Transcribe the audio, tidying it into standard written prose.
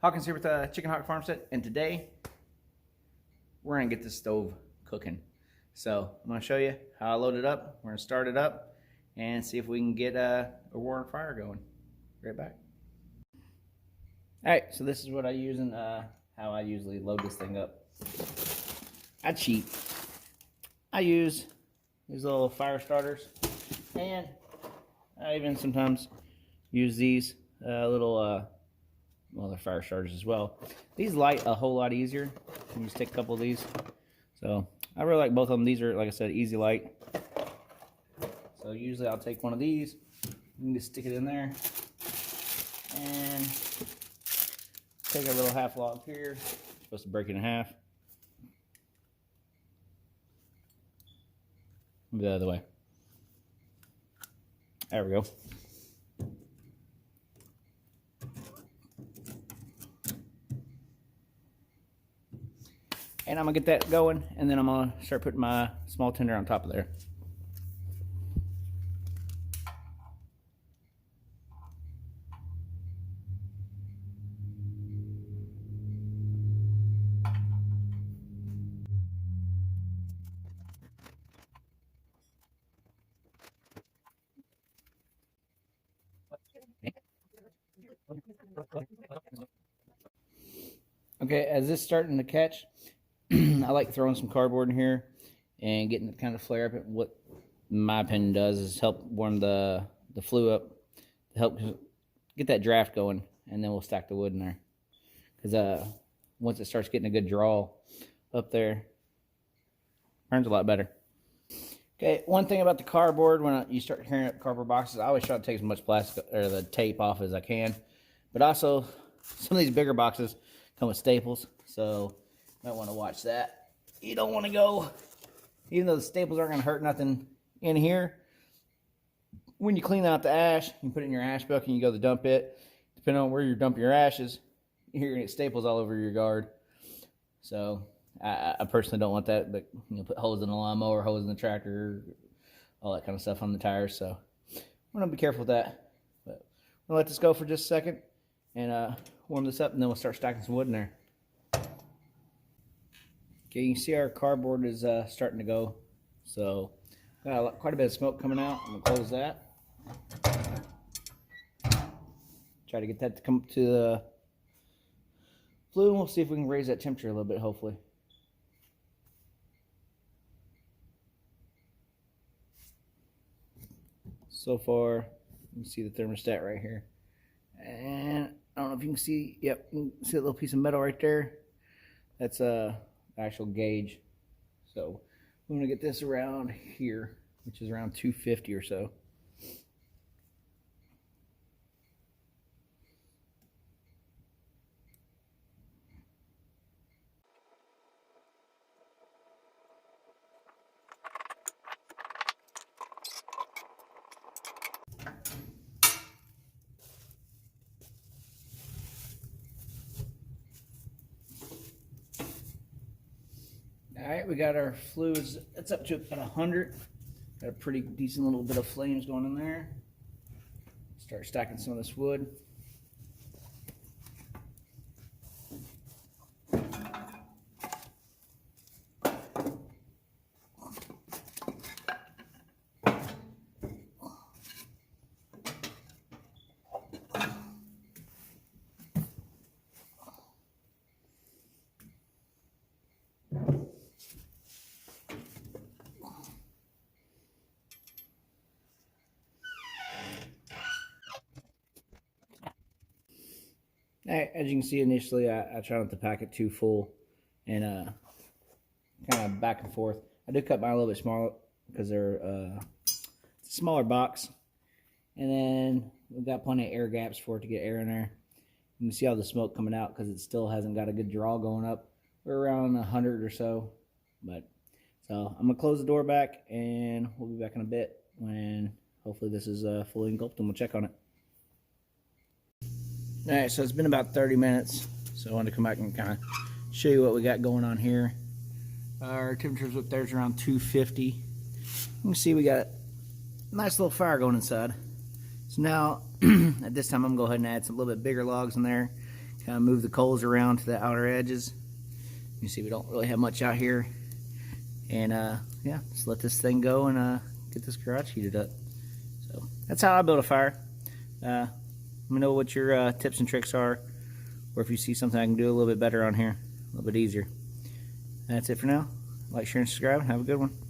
Hawkins here with Chickenhawkfarmstead, and today we're gonna get this stove cooking. So I'm gonna show you how I load it up. We're gonna start it up and see if we can get a roaring fire going. Right back. All right, so this is what I use and how I usually load this thing up. I cheat. I use these little fire starters, and I even sometimes use these little well, they're fire starters as well. These light a whole lot easier. You just take a couple of these. So I really like both of them. These are, like I said, easy light. So usually I'll take one of these. You can just stick it in there and take a little half log here. Supposed to break it in half. Move the other way. There we go. And I'm gonna get that going, and then I'm gonna start putting my small tinder on top of there. Okay, as this is starting to catch, I like throwing some cardboard in here and getting it kind of flare up. What my opinion does is help warm the flue up, to help get that draft going, and then we'll stack the wood in there. Because once it starts getting a good draw up there, burns a lot better. Okay, one thing about the cardboard, when you start carrying up cardboard boxes, I always try to take as much plastic or the tape off as I can. But also, some of these bigger boxes come with staples, so you might want to watch that. You don't want to go, even though the staples aren't going to hurt nothing in here, when you clean out the ash, you put it in your ash bucket and you go to dump it. Depending on where you dump your ashes, you're going to get staples all over your yard. So I personally don't want that, but you know, put holes in the lawnmower, holes in the tractor, all that kind of stuff on the tires. So I'm going to be careful with that. But I'm going to let this go for just a second and warm this up, and then we'll start stacking some wood in there. Okay, you can see our cardboard is starting to go. So got quite a bit of smoke coming out. I'm going to close that. Try to get that to come up to the flue, and we'll see if we can raise that temperature a little bit, hopefully. So far, you can see the thermostat right here. And I don't know if you can see, yep, you can see that little piece of metal right there. That's a actual gauge. So I'm gonna get this around here, which is around 250 or so. All right, we got our fluids. It's up to about 100. Got a pretty decent little bit of flames going in there. Start stacking some of this wood. As you can see, initially I try not to pack it too full and kind of back and forth. I do cut mine a little bit smaller because they're it's a smaller box, and then we've got plenty of air gaps for it to get air in there. You can see all the smoke coming out because it still hasn't got a good draw going up. We're around 100 or so, but so I'm gonna close the door back, and we'll be back in a bit when hopefully this is fully engulfed, and we'll check on it. Alright, so it's been about 30 minutes, so I wanted to come back and kind of show you what we got going on here. Our temperature's up there's around 250. You can see we got a nice little fire going inside. So now, at this time, I'm going to go ahead and add some little bit bigger logs in there, kind of move the coals around to the outer edges. You see we don't really have much out here. And yeah, just let this thing go and get this garage heated up. So that's how I build a fire. Let me know what your tips and tricks are, or if you see something I can do a little bit better on here, a little bit easier. That's it for now. Like, share, and subscribe. Have a good one.